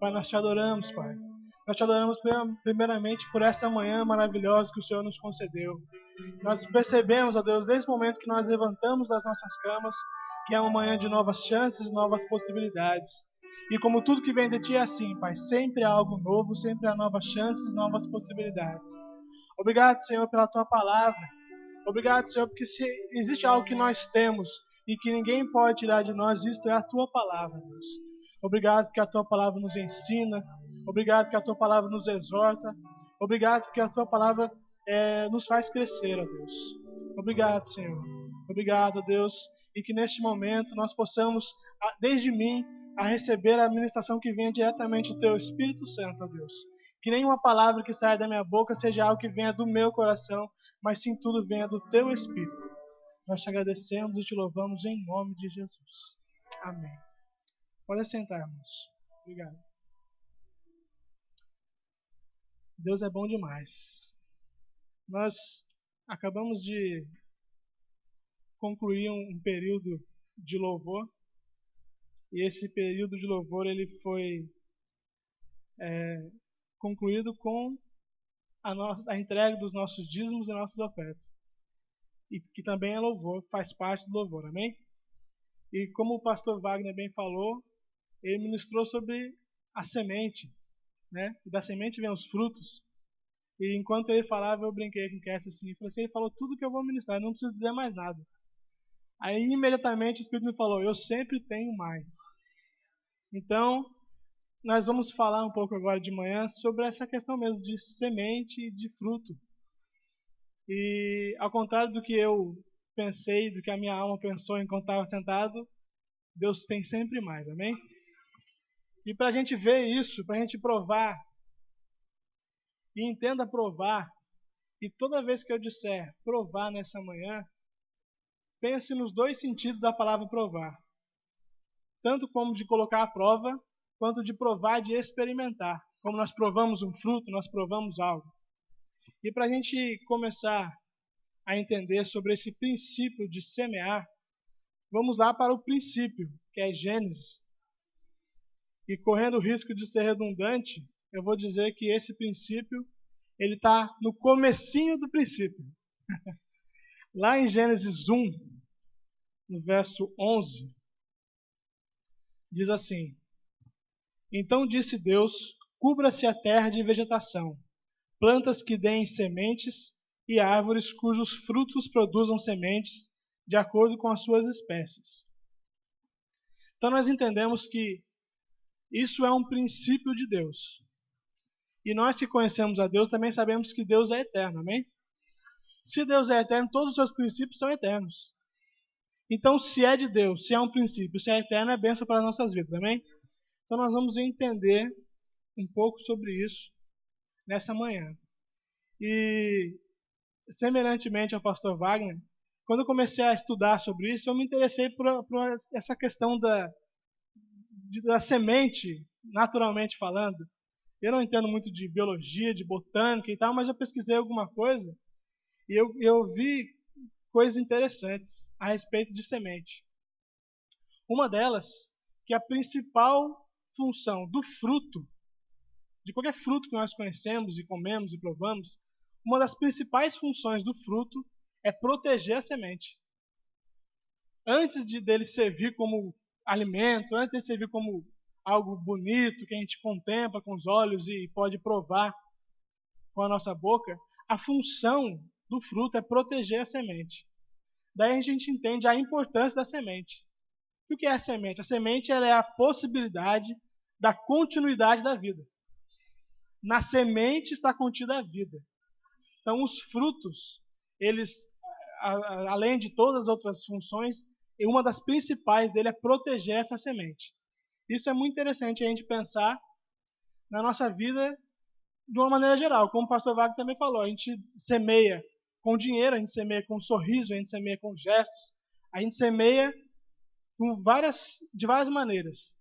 Pai, nós te adoramos, Pai. Nós te adoramos primeiramente por esta manhã maravilhosa que o Senhor nos concedeu. Nós percebemos, ó Deus, desde o momento que nós levantamos das nossas camas, que é uma manhã de novas chances, novas possibilidades. E como tudo que vem de Ti é assim, Pai, sempre há algo novo, sempre há novas chances, novas possibilidades. Obrigado, Senhor, pela Tua palavra. Obrigado, Senhor, porque se existe algo que nós temos e que ninguém pode tirar de nós, isto é a Tua palavra, Deus. Obrigado porque a Tua palavra nos ensina. Obrigado porque a Tua palavra nos exorta. Obrigado porque a Tua palavra nos faz crescer, ó Deus. Obrigado, Senhor. Obrigado, ó Deus. E que neste momento nós possamos, desde mim, a receber a ministração que venha diretamente do Teu Espírito Santo, ó Deus. Que nenhuma palavra que saia da minha boca seja algo que venha do meu coração, mas sim tudo venha do Teu Espírito. Nós te agradecemos e te louvamos em nome de Jesus. Amém. Pode sentar, irmãos. Obrigado. Deus é bom demais. Nós acabamos de concluir um período de louvor. E esse período de louvor ele foi concluído com a entrega dos nossos dízimos e nossas ofertas. E que também é louvor, faz parte do louvor, amém? E como o pastor Wagner bem falou, ele ministrou sobre a semente, né? E da semente vem os frutos. E enquanto ele falava, eu brinquei com o Cassie assim, falei assim, ele falou tudo que eu vou ministrar, eu não preciso dizer mais nada. Aí imediatamente o Espírito me falou, eu sempre tenho mais. Então, nós vamos falar um pouco agora de manhã sobre essa questão mesmo de semente e de fruto. E ao contrário do que eu pensei, do que a minha alma pensou enquanto estava sentado, Deus tem sempre mais, amém? E para a gente ver isso, para a gente provar, e entenda provar, e toda vez que eu disser provar nessa manhã, pense nos dois sentidos da palavra provar. Tanto como de colocar à prova, quanto de provar, de experimentar. Como nós provamos um fruto, nós provamos algo. E para a gente começar a entender sobre esse princípio de semear, vamos lá para o princípio, que é Gênesis. E correndo o risco de ser redundante, eu vou dizer que esse princípio ele está no comecinho do princípio. Lá em Gênesis 1, no verso 11, diz assim: Então disse Deus, cubra-se a terra de vegetação, plantas que deem sementes e árvores cujos frutos produzam sementes de acordo com as suas espécies. Então nós entendemos que isso é um princípio de Deus. E nós que conhecemos a Deus também sabemos que Deus é eterno, amém? Se Deus é eterno, todos os seus princípios são eternos. Então, se é de Deus, se é um princípio, se é eterno, é bênção para as nossas vidas, amém? Então nós vamos entender um pouco sobre isso nessa manhã. E, semelhantemente ao pastor Wagner, quando eu comecei a estudar sobre isso, eu me interessei por essa questão da semente, naturalmente falando. Eu não entendo muito de biologia, de botânica e tal, mas eu pesquisei alguma coisa e eu vi coisas interessantes a respeito de semente. Uma delas, que a principal função do fruto, de qualquer fruto que nós conhecemos e comemos e provamos, uma das principais funções do fruto é proteger a semente. Antes dele servir como alimento, antes dele servir como algo bonito que a gente contempla com os olhos e pode provar com a nossa boca, a função do fruto é proteger a semente. Daí a gente entende a importância da semente. E o que é a semente? A semente ela é a possibilidade da continuidade da vida. Na semente está contida a vida. Então os frutos, eles, além de todas as outras funções, uma das principais dele é proteger essa semente. Isso é muito interessante a gente pensar na nossa vida de uma maneira geral. Como o pastor Wagner também falou, a gente semeia com dinheiro, a gente semeia com sorriso, a gente semeia com gestos, a gente semeia de várias maneiras.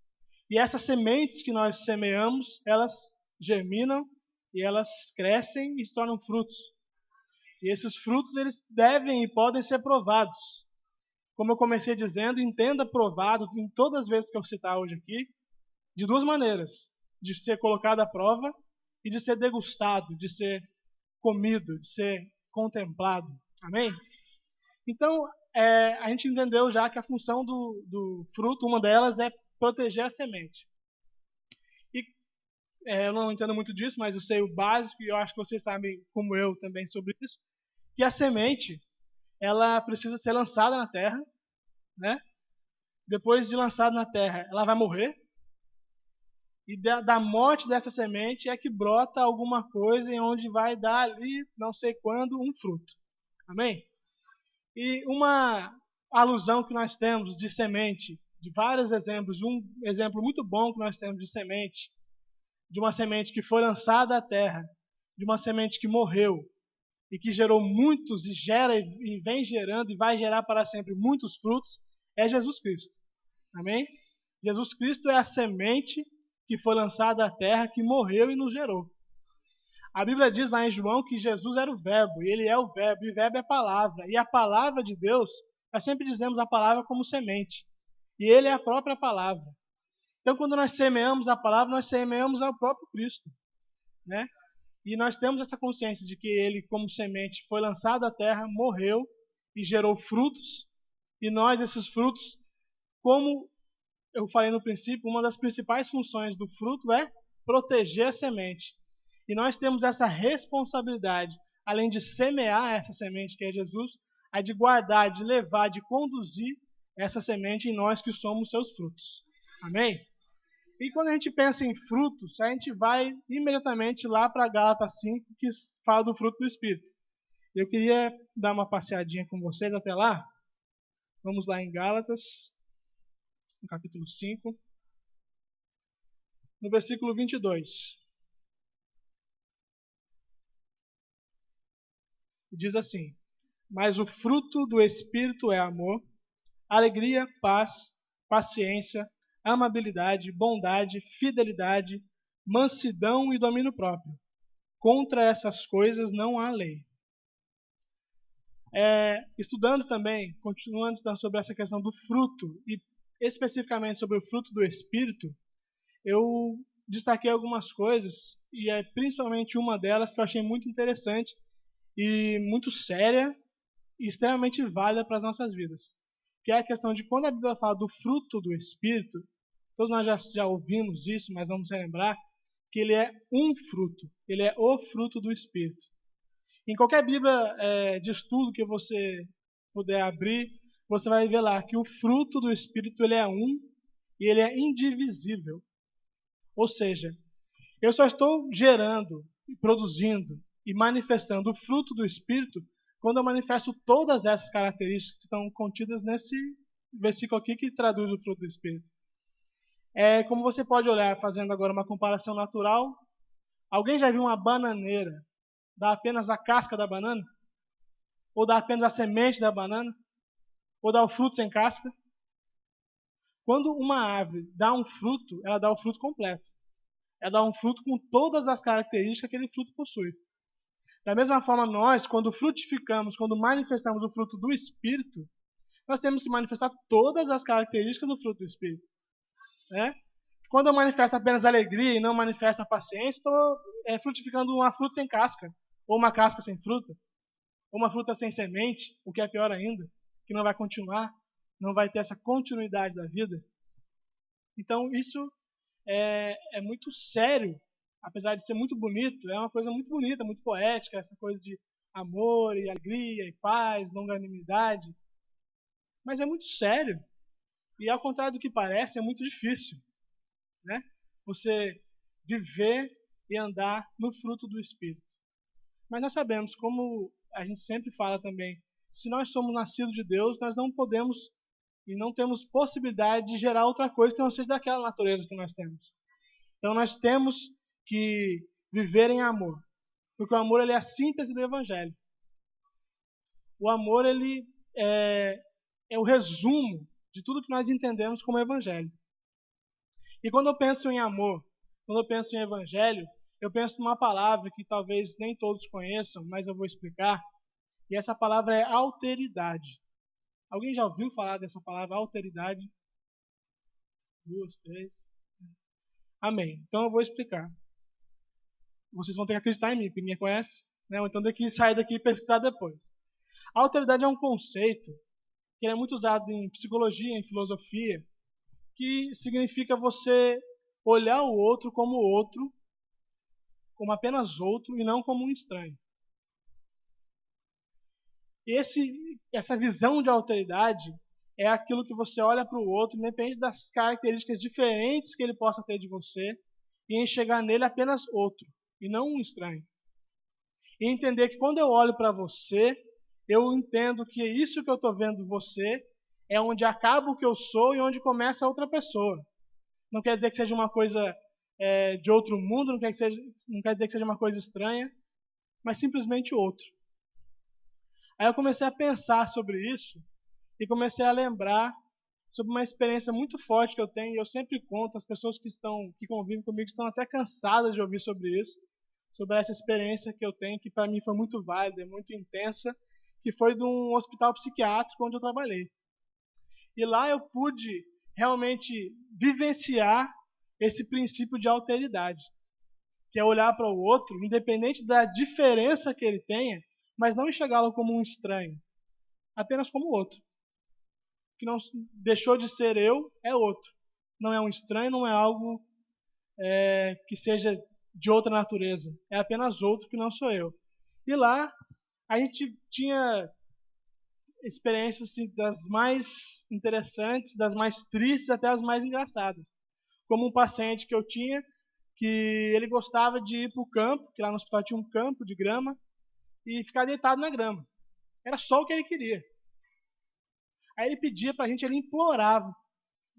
E essas sementes que nós semeamos, elas germinam e elas crescem e se tornam frutos. E esses frutos eles devem e podem ser provados. Como eu comecei dizendo, entenda provado em todas as vezes que eu citar hoje aqui, de duas maneiras. de ser colocado à prova e de ser degustado, de ser comido, de ser contemplado. Amém? Então, a gente entendeu já que a função do fruto, uma delas é proteger a semente. E eu não entendo muito disso, mas eu sei o básico e eu acho que vocês sabem, como eu também, sobre isso, que a semente, ela precisa ser lançada na terra, né? Depois de lançada na terra, ela vai morrer. E da morte dessa semente é que brota alguma coisa em onde vai dar ali, não sei quando, um fruto. Amém? E uma alusão que nós temos de semente, de vários exemplos, um exemplo muito bom que nós temos de semente, de uma semente que foi lançada à terra, de uma semente que morreu e que gerou muitos e gera e vem gerando e vai gerar para sempre muitos frutos, é Jesus Cristo. Amém? Jesus Cristo é a semente que foi lançada à terra, que morreu e nos gerou. A Bíblia diz lá em João que Jesus era o verbo, e ele é o verbo, e o verbo é palavra. E a palavra de Deus, nós sempre dizemos a palavra como semente. E ele é a própria palavra. Então, quando nós semeamos a palavra, nós semeamos ao próprio Cristo, né? E nós temos essa consciência de que ele, como semente, foi lançado à terra, morreu e gerou frutos. E nós, esses frutos, como eu falei no princípio, uma das principais funções do fruto é proteger a semente. E nós temos essa responsabilidade, além de semear essa semente que é Jesus, a de guardar, de levar, de conduzir essa semente em nós que somos seus frutos. Amém? E quando a gente pensa em frutos, a gente vai imediatamente lá para Gálatas 5, que fala do fruto do Espírito. Eu queria dar uma passeadinha com vocês até lá. Vamos lá em Gálatas, no capítulo 5, no versículo 22. Diz assim: mas o fruto do Espírito é amor, alegria, paz, paciência, amabilidade, bondade, fidelidade, mansidão e domínio próprio. Contra essas coisas não há lei. Estudando também, continuando estudando sobre essa questão do fruto, e especificamente sobre o fruto do Espírito, eu destaquei algumas coisas, e é principalmente uma delas que eu achei muito interessante e muito séria e extremamente válida para as nossas vidas, que é a questão de quando a Bíblia fala do fruto do Espírito, todos nós já ouvimos isso, mas vamos relembrar que ele é um fruto, ele é o fruto do Espírito. Em qualquer Bíblia de estudo que você puder abrir, você vai ver lá que o fruto do Espírito ele é um e ele é indivisível. Ou seja, eu só estou gerando, produzindo e manifestando o fruto do Espírito quando eu manifesto todas essas características que estão contidas nesse versículo aqui que traduz o fruto do Espírito. Como você pode olhar, fazendo agora uma comparação natural, alguém já viu uma bananeira dar apenas a casca da banana? Ou dar apenas a semente da banana? Ou dar o fruto sem casca? Quando uma árvore dá um fruto, ela dá o fruto completo. Ela dá um fruto com todas as características que aquele fruto possui. Da mesma forma, nós, quando frutificamos, quando manifestamos o fruto do Espírito, nós temos que manifestar todas as características do fruto do Espírito. Né? Quando eu manifesto apenas alegria e não manifesto a paciência, estou frutificando uma fruta sem casca, ou uma casca sem fruta, ou uma fruta sem semente, o que é pior ainda, que não vai continuar, não vai ter essa continuidade da vida. Então isso é muito sério, apesar de ser muito bonito, é uma coisa muito bonita, muito poética, essa coisa de amor e alegria e paz, longanimidade, mas é muito sério. E ao contrário do que parece, é muito difícil, né? Você viver e andar no fruto do Espírito. Mas nós sabemos, como a gente sempre fala também, se nós somos nascidos de Deus, nós não podemos e não temos possibilidade de gerar outra coisa que não seja daquela natureza que nós temos. Então nós temos que viver em amor, porque o amor ele é a síntese do Evangelho. O amor ele é o resumo de tudo que nós entendemos como Evangelho. E quando eu penso em amor, quando eu penso em Evangelho, eu penso numa palavra que talvez nem todos conheçam, mas eu vou explicar. E essa palavra é alteridade. Alguém já ouviu falar dessa palavra alteridade? 2, 3. Amém. Então eu vou explicar. Vocês vão ter que acreditar em mim, porque ninguém conhece, né? Ou então tem que sair daqui e pesquisar depois. A alteridade é um conceito que é muito usado em psicologia, em filosofia, que significa você olhar o outro, como apenas outro, e não como um estranho. Essa visão de alteridade é aquilo que você olha para o outro, independente das características diferentes que ele possa ter de você, e enxergar nele apenas outro, e não um estranho. E entender que quando eu olho para você, eu entendo que isso que eu estou vendo você é onde acaba o que eu sou e onde começa a outra pessoa. Não quer dizer que seja uma coisa de outro mundo, não quer dizer que seja uma coisa estranha, mas simplesmente outro. Aí eu comecei a pensar sobre isso e comecei a lembrar sobre uma experiência muito forte que eu tenho, e eu sempre conto, as pessoas que convivem comigo estão até cansadas de ouvir sobre isso, sobre essa experiência que eu tenho, que para mim foi muito válida, muito intensa, que foi de um hospital psiquiátrico onde eu trabalhei. E lá eu pude realmente vivenciar esse princípio de alteridade, que é olhar para o outro, independente da diferença que ele tenha, mas não enxergá-lo como um estranho, apenas como outro. Que não deixou de ser eu, é outro. Não é um estranho, não é algo que seja de outra natureza. É apenas outro que não sou eu. E lá a gente tinha experiências assim, das mais interessantes, das mais tristes até as mais engraçadas. Como um paciente que eu tinha, que ele gostava de ir para o campo, que lá no hospital tinha um campo de grama, e ficar deitado na grama. Era só o que ele queria. Aí ele pedia pra gente, ele implorava.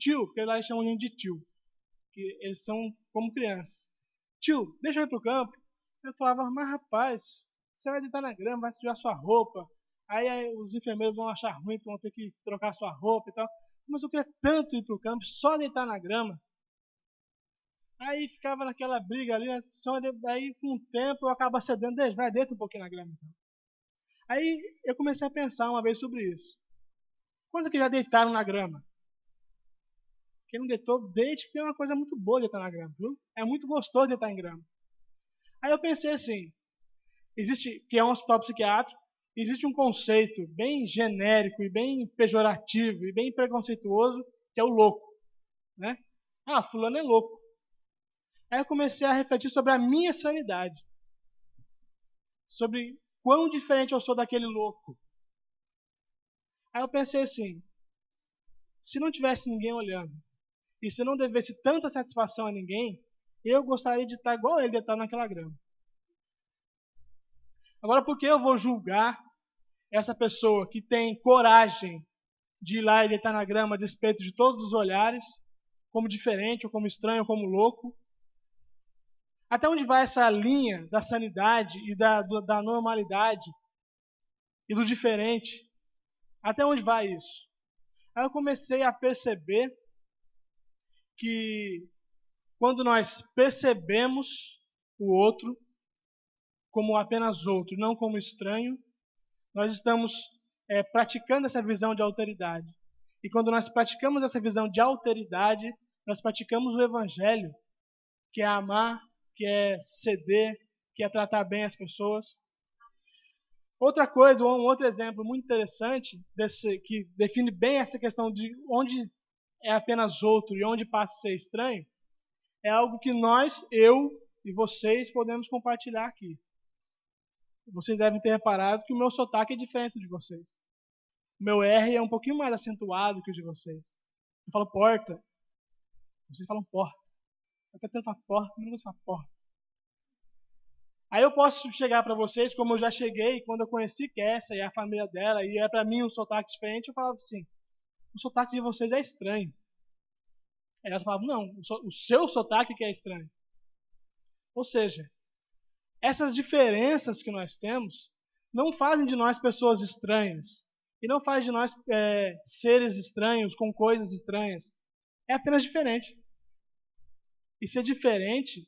Tio, porque lá eles chamam a gente de tio, que eles são como crianças. Tio, deixa eu ir pro campo. Eu falava, mas rapaz, você vai deitar na grama, vai sujar sua roupa. Aí os enfermeiros vão achar ruim, vão ter que trocar sua roupa e tal. Mas eu queria tanto ir pro campo, só deitar na grama. Aí ficava naquela briga ali, né? Aí com o tempo eu acaba cedendo, vai, deita um pouquinho na grama. Então. Aí eu comecei a pensar uma vez sobre isso. Quantos que já deitaram na grama? Quem não deitou, deite, porque é uma coisa muito boa deitar na grama, viu? É muito gostoso deitar em grama. Aí eu pensei assim, que é um hospital psiquiátrico, existe um conceito bem genérico e bem pejorativo e bem preconceituoso, que é o louco, né? Ah, fulano é louco. Aí eu comecei a refletir sobre a minha sanidade, sobre quão diferente eu sou daquele louco. Aí eu pensei assim, se não tivesse ninguém olhando, e se eu não devesse tanta satisfação a ninguém, eu gostaria de estar igual ele, de estar naquela grama. Agora, por que eu vou julgar essa pessoa que tem coragem de ir lá e deitar na grama a despeito de todos os olhares, como diferente, ou como estranho, ou como louco? Até onde vai essa linha da sanidade e da normalidade e do diferente? Até onde vai isso? Aí eu comecei a perceber que quando nós percebemos o outro como apenas outro, não como estranho, nós estamos praticando essa visão de alteridade. E quando nós praticamos essa visão de alteridade, nós praticamos o Evangelho, que é amar, que é ceder, que é tratar bem as pessoas. Outra coisa, um outro exemplo muito interessante, que define bem essa questão de onde é apenas outro e onde passa a ser estranho, é algo que nós, eu e vocês, podemos compartilhar aqui. Vocês devem ter reparado que o meu sotaque é diferente de vocês. O meu R é um pouquinho mais acentuado que o de vocês. Eu falo porta, vocês falam porta. Até tenta porta, mas não gosto de falar porta. Aí eu posso chegar para vocês, como eu já cheguei, quando eu conheci Kessa e a família dela, e é para mim um sotaque diferente, eu falava assim, o sotaque de vocês é estranho. Aí elas falavam, não, o seu sotaque que é estranho. Ou seja, essas diferenças que nós temos não fazem de nós pessoas estranhas. E não faz de nós seres estranhos com coisas estranhas. É apenas diferente. E ser diferente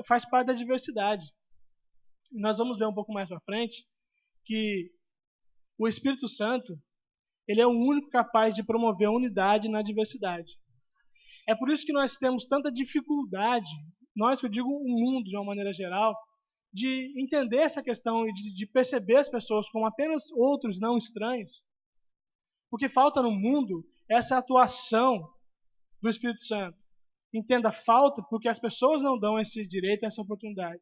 faz parte da diversidade. E nós vamos ver um pouco mais para frente que o Espírito Santo ele é o único capaz de promover a unidade na diversidade. É por isso que nós temos tanta dificuldade, nós que eu digo o mundo de uma maneira geral, de entender essa questão e de perceber as pessoas como apenas outros não estranhos. Porque falta no mundo essa atuação do Espírito Santo. Entenda, falta porque as pessoas não dão esse direito, essa oportunidade.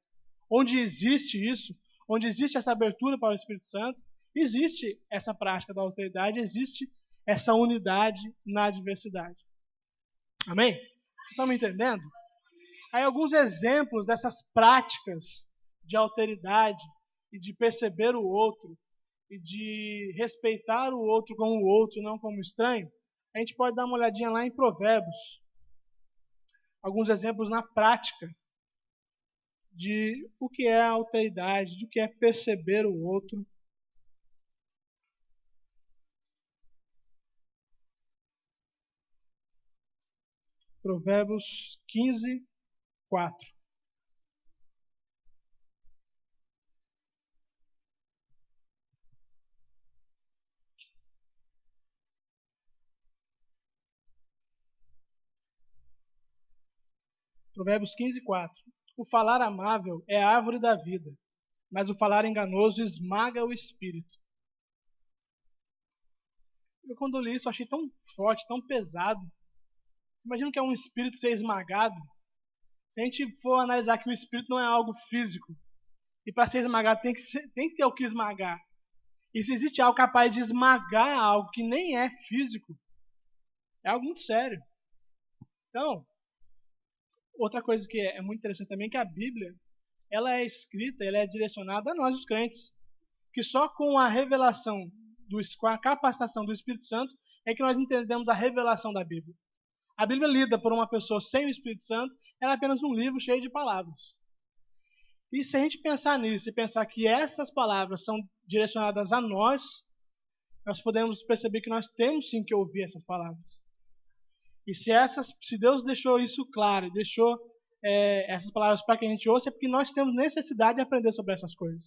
Onde existe isso, onde existe essa abertura para o Espírito Santo, existe essa prática da alteridade, existe essa unidade na diversidade. Amém? Vocês estão me entendendo? Aí alguns exemplos dessas práticas de alteridade e de perceber o outro e de respeitar o outro como o outro, não como estranho, a gente pode dar uma olhadinha lá em Provérbios. Alguns exemplos na prática de o que é a alteridade, do que é perceber o outro. Provérbios 15, 4. Provérbios 15, 4. O falar amável é a árvore da vida, mas o falar enganoso esmaga o espírito. Eu, quando li isso, achei tão forte, tão pesado. Você imagina o que é um espírito ser esmagado? Se a gente for analisar que o espírito não é algo físico, e para ser esmagado tem que ter o que esmagar. E se existe algo capaz de esmagar algo que nem é físico, é algo muito sério. Então, outra coisa que é muito interessante também é que a Bíblia, ela é escrita, ela é direcionada a nós, os crentes. Que só com a revelação, com a capacitação do Espírito Santo, é que nós entendemos a revelação da Bíblia. A Bíblia lida por uma pessoa sem o Espírito Santo, ela é apenas um livro cheio de palavras. E se a gente pensar nisso e pensar que essas palavras são direcionadas a nós, nós podemos perceber que nós temos sim que ouvir essas palavras. E se Deus deixou isso claro, deixou essas palavras para que a gente ouça, é porque nós temos necessidade de aprender sobre essas coisas.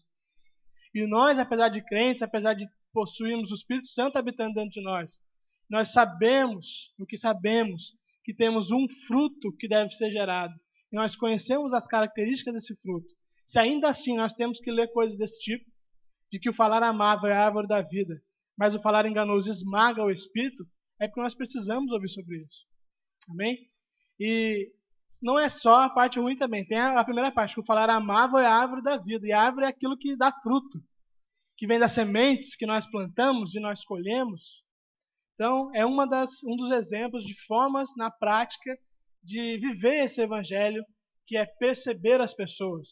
E nós, apesar de crentes, apesar de possuirmos o Espírito Santo habitando dentro de nós sabemos, o que sabemos, que temos um fruto que deve ser gerado. E nós conhecemos as características desse fruto. Se ainda assim nós temos que ler coisas desse tipo, de que o falar amável é a árvore da vida, mas o falar enganoso esmaga o espírito, é porque nós precisamos ouvir sobre isso. Amém? E não é só a parte ruim também. Tem a primeira parte, que o falar amável é a árvore da vida. E a árvore é aquilo que dá fruto, que vem das sementes que nós plantamos e nós colhemos. Então, é um dos exemplos de formas na prática de viver esse evangelho, que é perceber as pessoas.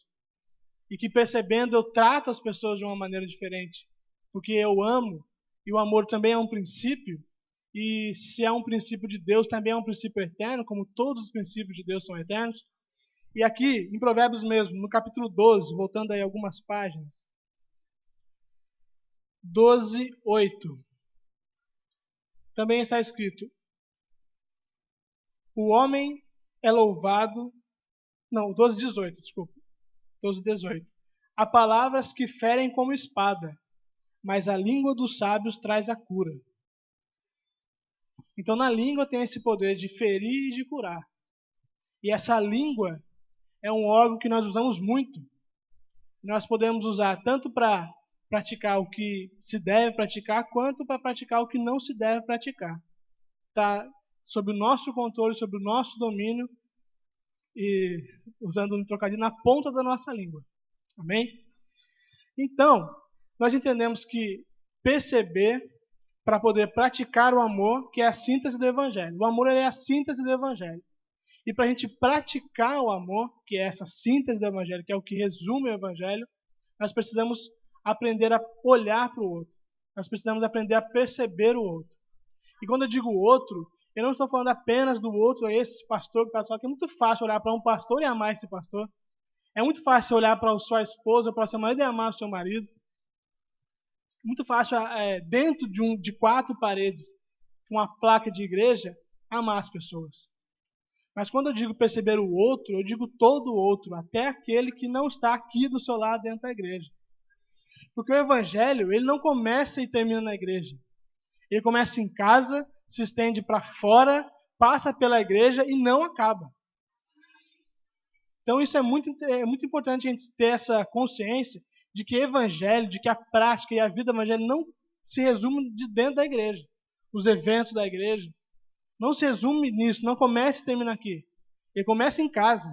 E que percebendo eu trato as pessoas de uma maneira diferente. Porque eu amo, e o amor também é um princípio. E se é um princípio de Deus, também é um princípio eterno, como todos os princípios de Deus são eternos. E aqui, em Provérbios mesmo, no capítulo 12, voltando aí algumas páginas. 12, 8. Também está escrito: o homem é louvado... Não, 12, 18, desculpa. 12, 18. Há palavras que ferem como espada, mas a língua dos sábios traz a cura. Então, na língua tem esse poder de ferir e de curar. E essa língua é um órgão que nós usamos muito. Nós podemos usar tanto para praticar o que se deve praticar, quanto para praticar o que não se deve praticar. Está sob o nosso controle, sob o nosso domínio, e usando um trocadilho, na ponta da nossa língua. Amém? Então, nós entendemos que perceber para poder praticar o amor, que é a síntese do Evangelho. O amor é a síntese do Evangelho. E para a gente praticar o amor, que é essa síntese do Evangelho, que é o que resume o Evangelho, nós precisamos aprender a olhar para o outro. Nós precisamos aprender a perceber o outro. E quando eu digo outro, eu não estou falando apenas do outro, esse pastor que está só aqui. É muito fácil olhar para um pastor e amar esse pastor. É muito fácil olhar para a sua esposa, para o seu marido e amar o seu marido. Muito fácil, dentro de 4 paredes, uma placa de igreja, amar as pessoas. Mas quando eu digo perceber o outro, eu digo todo o outro, até aquele que não está aqui do seu lado dentro da igreja. Porque o evangelho, ele não começa e termina na igreja. Ele começa em casa, se estende para fora, passa pela igreja e não acaba. Então isso é muito importante a gente ter essa consciência de que evangelho, de que a prática e a vida evangélica não se resume de dentro da igreja. Os eventos da igreja não se resume nisso, não começa e termina aqui. Ele começa em casa.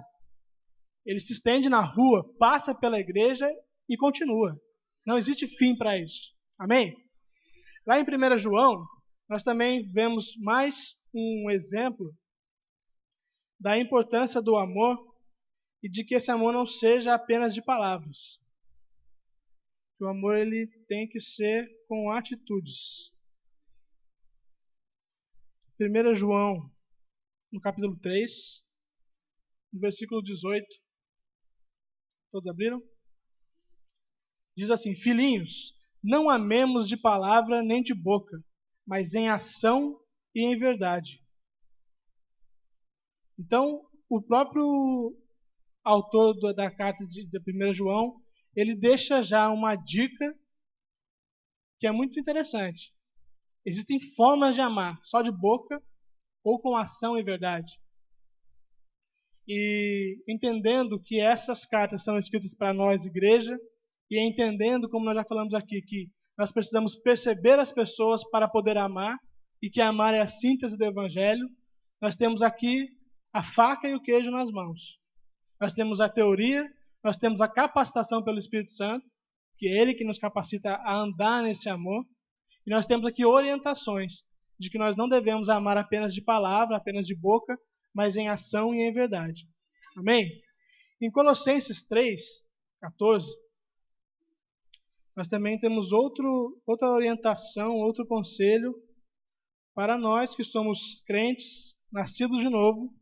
Ele se estende na rua, passa pela igreja e continua. Não existe fim para isso. Amém? Lá em 1 João, nós também vemos mais um exemplo da importância do amor e de que esse amor não seja apenas de palavras. Que o amor ele tem que ser com atitudes. 1 João, no capítulo 3, no versículo 18. Todos abriram? Diz assim: Filhinhos, não amemos de palavra nem de boca, mas em ação e em verdade. Então, o próprio autor da carta de 1 João, ele deixa já uma dica que é muito interessante. Existem formas de amar, só de boca ou com ação e verdade. E entendendo que essas cartas são escritas para nós, igreja, e entendendo, como nós já falamos aqui, que nós precisamos perceber as pessoas para poder amar, e que amar é a síntese do Evangelho, nós temos aqui a faca e o queijo nas mãos. Nós temos a teoria, nós temos a capacitação pelo Espírito Santo, que é Ele que nos capacita a andar nesse amor, e nós temos aqui orientações de que nós não devemos amar apenas de palavra, apenas de boca, mas em ação e em verdade. Amém? Em Colossenses 3, 14, nós também temos outra orientação, outro conselho para nós que somos crentes, nascidos de novo.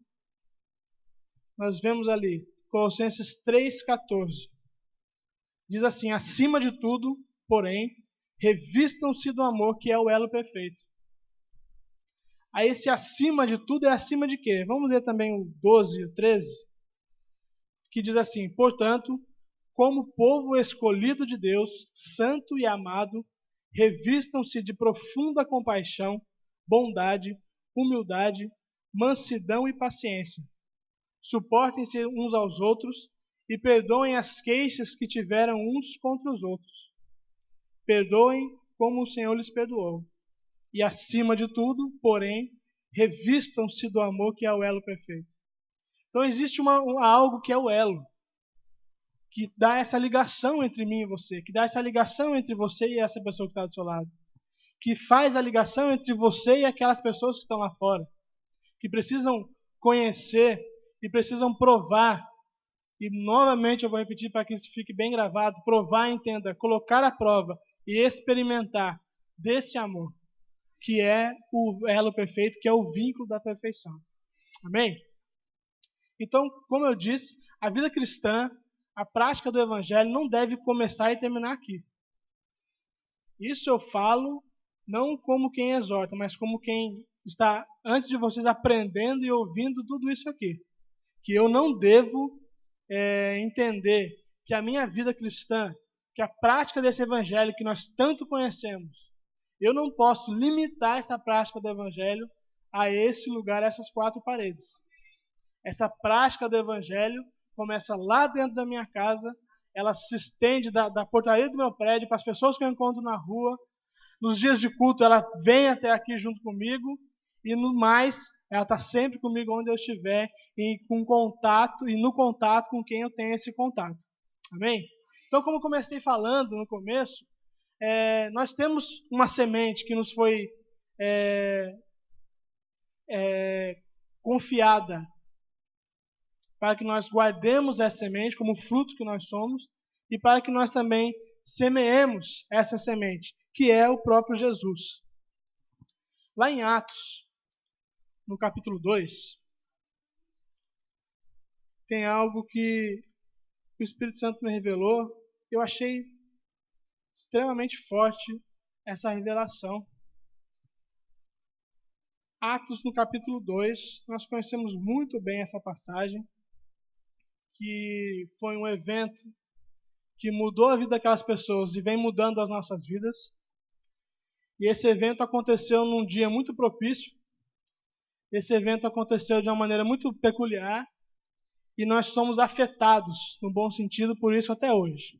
Nós vemos ali, Colossenses 3,14. Diz assim: acima de tudo, porém, revistam-se do amor, que é o elo perfeito. Aí esse acima de tudo é acima de quê? Vamos ler também o 12 e o 13, que diz assim: portanto, como povo escolhido de Deus, santo e amado, revistam-se de profunda compaixão, bondade, humildade, mansidão e paciência. Suportem-se uns aos outros e perdoem as queixas que tiveram uns contra os outros. Perdoem como o Senhor lhes perdoou. E acima de tudo, porém, revistam-se do amor, que é o elo perfeito. Então existe algo que é o elo, que dá essa ligação entre mim e você, que dá essa ligação entre você e essa pessoa que está do seu lado, que faz a ligação entre você e aquelas pessoas que estão lá fora, que precisam conhecer e precisam provar. E novamente eu vou repetir para que isso fique bem gravado: provar, entenda, colocar à prova e experimentar desse amor, que é o elo perfeito, que é o vínculo da perfeição. Amém? Então, como eu disse, a vida cristã, a prática do evangelho não deve começar e terminar aqui. Isso eu falo não como quem exorta, mas como quem está antes de vocês aprendendo e ouvindo tudo isso aqui. Que eu não devo entender que a minha vida cristã, que a prática desse evangelho que nós tanto conhecemos, eu não posso limitar essa prática do evangelho a esse lugar, a essas quatro paredes. Essa prática do evangelho começa lá dentro da minha casa, ela se estende da portaria do meu prédio para as pessoas que eu encontro na rua. Nos dias de culto ela vem até aqui junto comigo, e no mais ela está sempre comigo onde eu estiver, e no contato com quem eu tenho esse contato. Amém? Então, como eu comecei falando no começo, nós temos uma semente que nos foi confiada para que nós guardemos essa semente como fruto que nós somos, e para que nós também semeemos essa semente, que é o próprio Jesus. Lá em Atos, no capítulo 2, tem algo que o Espírito Santo me revelou. Eu achei extremamente forte essa revelação. Atos, no capítulo 2, nós conhecemos muito bem essa passagem, que foi um evento que mudou a vida daquelas pessoas e vem mudando as nossas vidas. E esse evento aconteceu num dia muito propício, esse evento aconteceu de uma maneira muito peculiar e nós somos afetados, no bom sentido, por isso até hoje.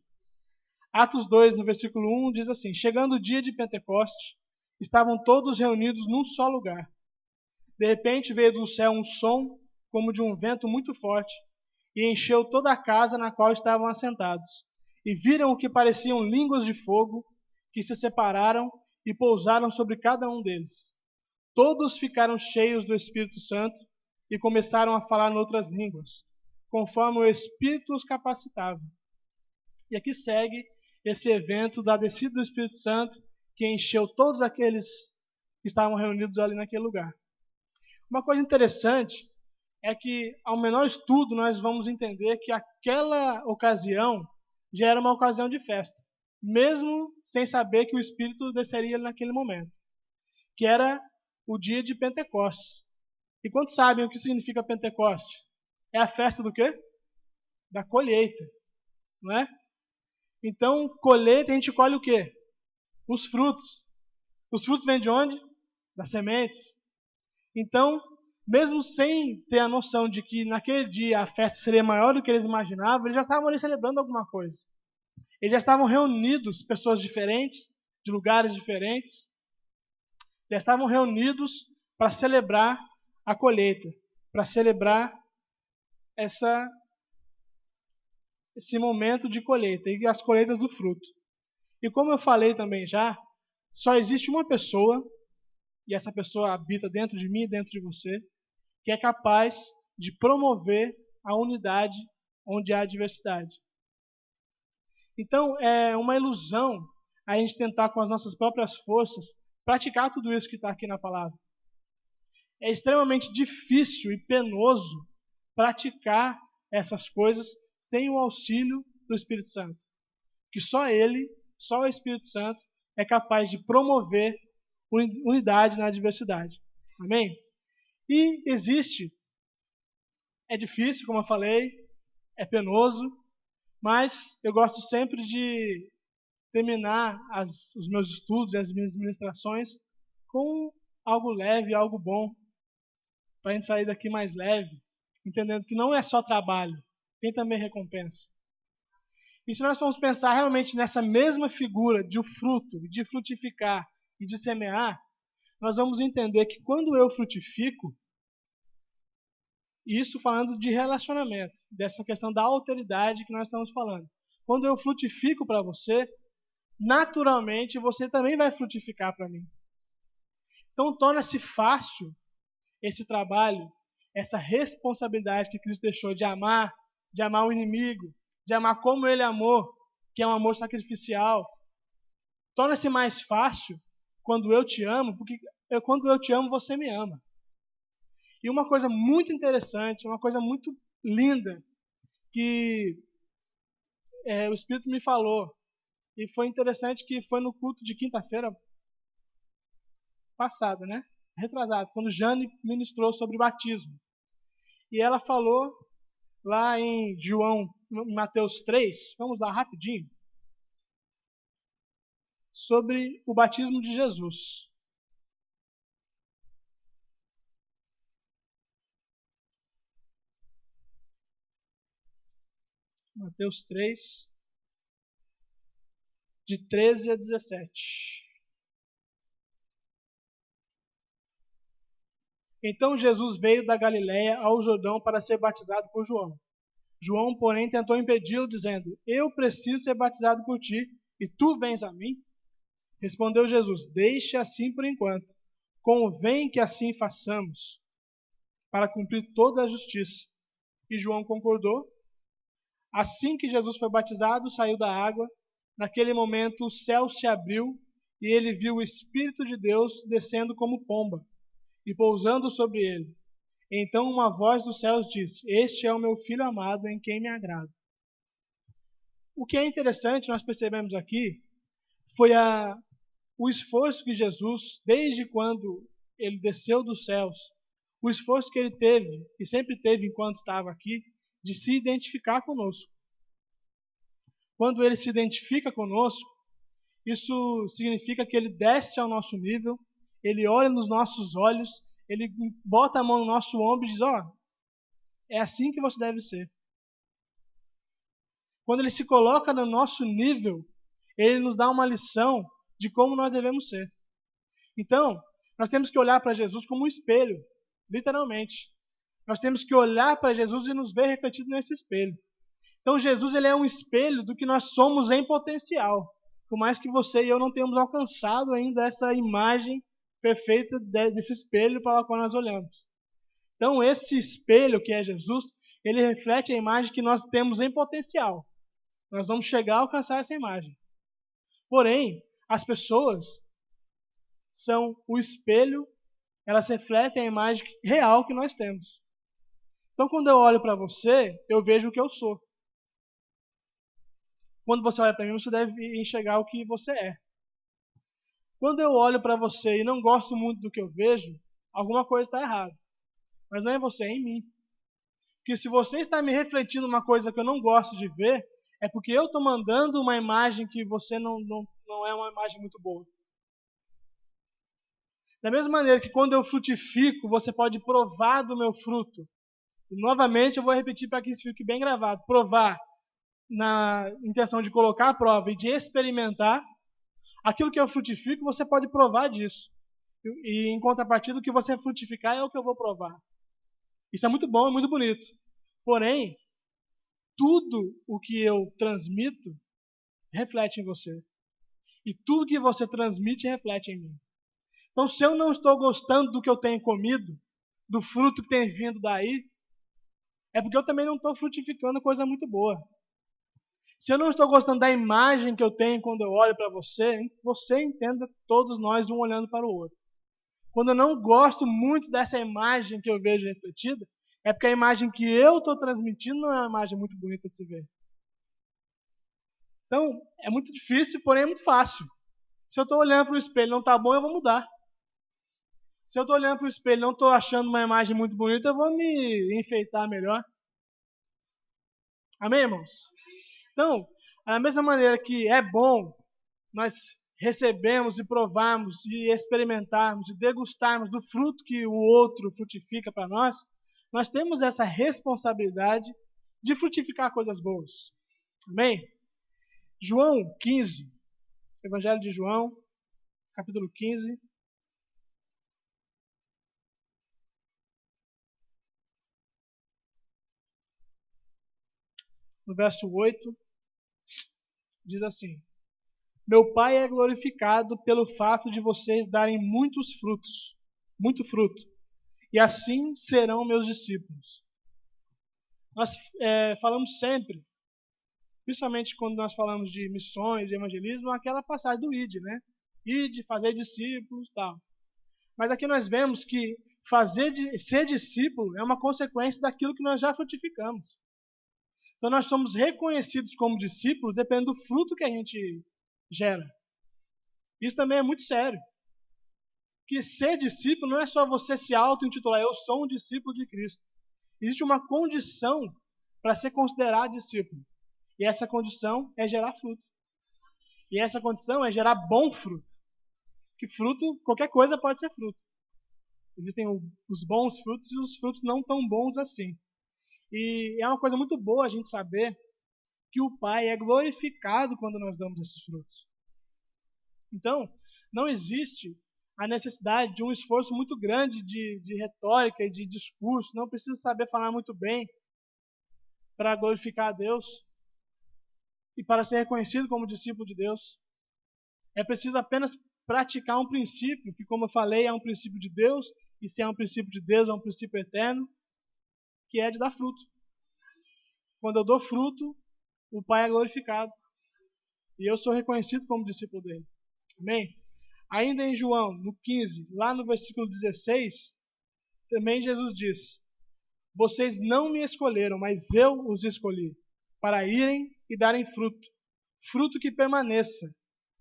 Atos 2, no versículo 1, diz assim: Chegando o dia de Pentecoste, estavam todos reunidos num só lugar. De repente veio do céu um som como de um vento muito forte e encheu toda a casa na qual estavam assentados. E viram o que pareciam línguas de fogo que se separaram e pousaram sobre cada um deles. Todos ficaram cheios do Espírito Santo e começaram a falar em outras línguas, conforme o Espírito os capacitava. E aqui segue esse evento da descida do Espírito Santo que encheu todos aqueles que estavam reunidos ali naquele lugar. Uma coisa interessante é que, ao menor estudo, nós vamos entender que aquela ocasião já era uma ocasião de festa, mesmo sem saber que o Espírito desceria naquele momento, que era o dia de Pentecostes. E quantos sabem o que significa Pentecoste? É a festa do quê? Da colheita, não é? Então, colheita, a gente colhe o quê? Os frutos. Os frutos vêm de onde? Das sementes. Então, mesmo sem ter a noção de que naquele dia a festa seria maior do que eles imaginavam, eles já estavam ali celebrando alguma coisa. Eles já estavam reunidos, pessoas diferentes, de lugares diferentes, já estavam reunidos para celebrar a colheita, para celebrar esse momento de colheita e as colheitas do fruto. E como eu falei também já, só existe uma pessoa, e essa pessoa habita dentro de mim e dentro de você, que é capaz de promover a unidade onde há diversidade. Então, é uma ilusão a gente tentar com as nossas próprias forças praticar tudo isso que está aqui na palavra. É extremamente difícil e penoso praticar essas coisas sem o auxílio do Espírito Santo. Que só Ele, só o Espírito Santo, é capaz de promover unidade na diversidade. Amém? E existe, é difícil, como eu falei, é penoso, mas eu gosto sempre de terminar os meus estudos e as minhas ministrações com algo leve, algo bom, para a gente sair daqui mais leve, entendendo que não é só trabalho, tem também recompensa. E se nós formos pensar realmente nessa mesma figura de fruto, de frutificar e de semear, nós vamos entender que quando eu frutifico, isso falando de relacionamento, dessa questão da alteridade que nós estamos falando. Quando eu frutifico para você, naturalmente você também vai frutificar para mim. Então torna-se fácil esse trabalho, essa responsabilidade que Cristo deixou de amar o inimigo, de amar como Ele amou, que é um amor sacrificial. Torna-se mais fácil quando eu te amo, porque quando eu te amo, você me ama. E uma coisa muito interessante, uma coisa muito linda, que o Espírito me falou, e foi interessante que foi no culto de quinta-feira passada, né? Retrasado, quando Jane ministrou sobre batismo. E ela falou lá em Mateus 3, vamos lá rapidinho, sobre o batismo de Jesus. Mateus 3, de 13 a 17. Então Jesus veio da Galiléia ao Jordão para ser batizado por João. João, porém, tentou impedi-lo, dizendo: Eu preciso ser batizado por ti, e tu vens a mim? Respondeu Jesus: Deixe assim por enquanto. Convém que assim façamos, para cumprir toda a justiça. E João concordou. Assim que Jesus foi batizado, saiu da água. Naquele momento o céu se abriu e ele viu o Espírito de Deus descendo como pomba e pousando sobre ele. Então uma voz dos céus disse: Este é o meu Filho amado, em quem me agrado. O que é interessante, nós percebemos aqui, foi o esforço que Jesus, desde quando ele desceu dos céus, o esforço que ele teve, e sempre teve enquanto estava aqui, de se identificar conosco. Quando ele se identifica conosco, isso significa que ele desce ao nosso nível, ele olha nos nossos olhos Ele bota a mão no nosso ombro e diz, é assim que você deve ser. Quando ele se coloca no nosso nível, ele nos dá uma lição de como nós devemos ser. Então, nós temos que olhar para Jesus como um espelho, literalmente. Nós temos que olhar para Jesus e nos ver refletido nesse espelho. Então, Jesus ele é um espelho do que nós somos em potencial. Por mais que você e eu não tenhamos alcançado ainda essa imagem perfeita desse espelho para o qual nós olhamos. Então, esse espelho que é Jesus, ele reflete a imagem que nós temos em potencial. Nós vamos chegar a alcançar essa imagem. Porém, as pessoas são o espelho, elas refletem a imagem real que nós temos. Então, quando eu olho para você, eu vejo o que eu sou. Quando você olha para mim, você deve enxergar o que você é. Quando eu olho para você e não gosto muito do que eu vejo, alguma coisa está errada. Mas não é você, é em mim. Porque se você está me refletindo uma coisa que eu não gosto de ver, é porque eu estou mandando uma imagem que você não é uma imagem muito boa. Da mesma maneira que quando eu frutifico, você pode provar do meu fruto. E novamente eu vou repetir para que isso fique bem gravado. Provar na intenção de colocar a prova e de experimentar. Aquilo que eu frutifico, você pode provar disso. E em contrapartida, o que você frutificar é o que eu vou provar. Isso é muito bom, é muito bonito. Porém, tudo o que eu transmito reflete em você. E tudo que você transmite reflete em mim. Então, se eu não estou gostando do que eu tenho comido, do fruto que tem vindo daí, é porque eu também não estou frutificando coisa muito boa. Se eu não estou gostando da imagem que eu tenho quando eu olho para você, você entenda todos nós um olhando para o outro. Quando eu não gosto muito dessa imagem que eu vejo refletida, é porque a imagem que eu estou transmitindo não é uma imagem muito bonita de se ver. Então, é muito difícil, porém é muito fácil. Se eu estou olhando para o espelho e não está bom, eu vou mudar. Se eu estou olhando para o espelho e não estou achando uma imagem muito bonita, eu vou me enfeitar melhor. Amém, irmãos? Então, da mesma maneira que é bom nós recebemos e provarmos e experimentarmos e degustarmos do fruto que o outro frutifica para nós, nós temos essa responsabilidade de frutificar coisas boas. Amém? João 15, Evangelho de João, capítulo 15. No verso 8, diz assim: Meu Pai é glorificado pelo fato de vocês darem muitos frutos, muito fruto, e assim serão meus discípulos. Nós falamos sempre, principalmente quando nós falamos de missões e evangelismo, aquela passagem do id, né? Ide, fazer discípulos, tal. Mas aqui nós vemos que ser discípulo é uma consequência daquilo que nós já frutificamos. Então nós somos reconhecidos como discípulos dependendo do fruto que a gente gera. Isso também é muito sério. Que ser discípulo não é só você se auto-intitular, eu sou um discípulo de Cristo. Existe uma condição para ser considerado discípulo. E essa condição é gerar fruto. E essa condição é gerar bom fruto. Que fruto, qualquer coisa pode ser fruto. Existem os bons frutos e os frutos não tão bons assim. E é uma coisa muito boa a gente saber que o Pai é glorificado quando nós damos esses frutos. Então, não existe a necessidade de um esforço muito grande de retórica e de discurso. Não precisa saber falar muito bem para glorificar a Deus e para ser reconhecido como discípulo de Deus. É preciso apenas praticar um princípio, que como eu falei, é um princípio de Deus, e se é um princípio de Deus, é um princípio eterno, que é de dar fruto. Quando eu dou fruto, o Pai é glorificado. E eu sou reconhecido como discípulo dele. Amém? Ainda em João, no 15, lá no versículo 16, também Jesus diz: Vocês não me escolheram, mas eu os escolhi, para irem e darem fruto, fruto que permaneça,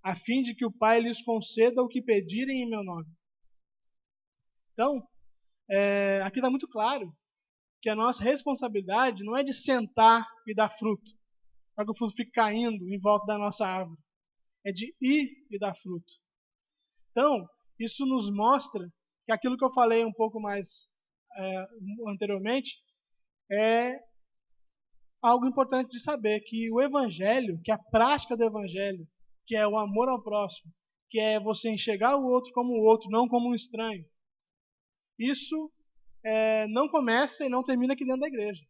a fim de que o Pai lhes conceda o que pedirem em meu nome. Então, aqui está muito claro que a nossa responsabilidade não é de sentar e dar fruto, para que o fruto fique caindo em volta da nossa árvore. É de ir e dar fruto. Então, isso nos mostra que aquilo que eu falei um pouco mais anteriormente é algo importante de saber, que o Evangelho, que a prática do Evangelho, que é o amor ao próximo, que é você enxergar o outro como o outro, não como um estranho, isso não começa e não termina aqui dentro da igreja.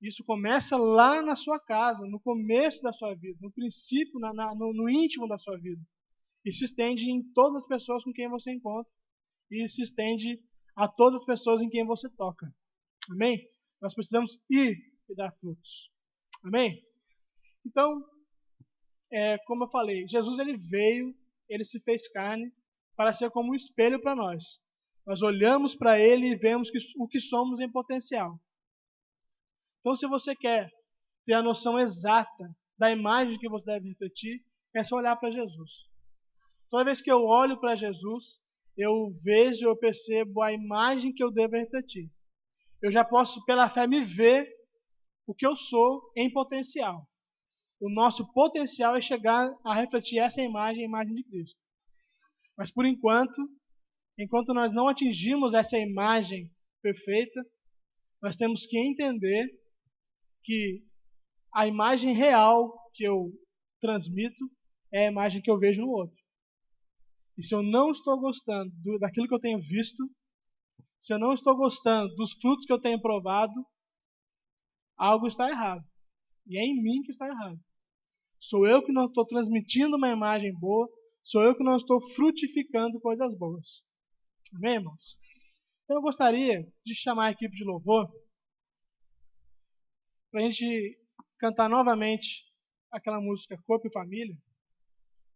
Isso começa lá na sua casa, no começo da sua vida, no princípio, no íntimo da sua vida. E se estende em todas as pessoas com quem você encontra. E se estende a todas as pessoas em quem você toca. Amém? Nós precisamos ir e dar frutos. Amém? Então, como eu falei, Jesus ele veio, ele se fez carne para ser como um espelho para nós. Nós olhamos para ele e vemos o que somos em potencial. Então, se você quer ter a noção exata da imagem que você deve refletir, é só olhar para Jesus. Toda vez que eu olho para Jesus, eu vejo, eu percebo a imagem que eu devo refletir. Eu já posso, pela fé, me ver o que eu sou em potencial. O nosso potencial é chegar a refletir essa imagem, a imagem de Cristo. Mas por enquanto nós não atingimos essa imagem perfeita, nós temos que entender que a imagem real que eu transmito é a imagem que eu vejo no outro. E se eu não estou gostando daquilo que eu tenho visto, se eu não estou gostando dos frutos que eu tenho provado, algo está errado. E é em mim que está errado. Sou eu que não estou transmitindo uma imagem boa, sou eu que não estou frutificando coisas boas. Amém, irmãos? Então eu gostaria de chamar a equipe de louvor para a gente cantar novamente aquela música Corpo e Família.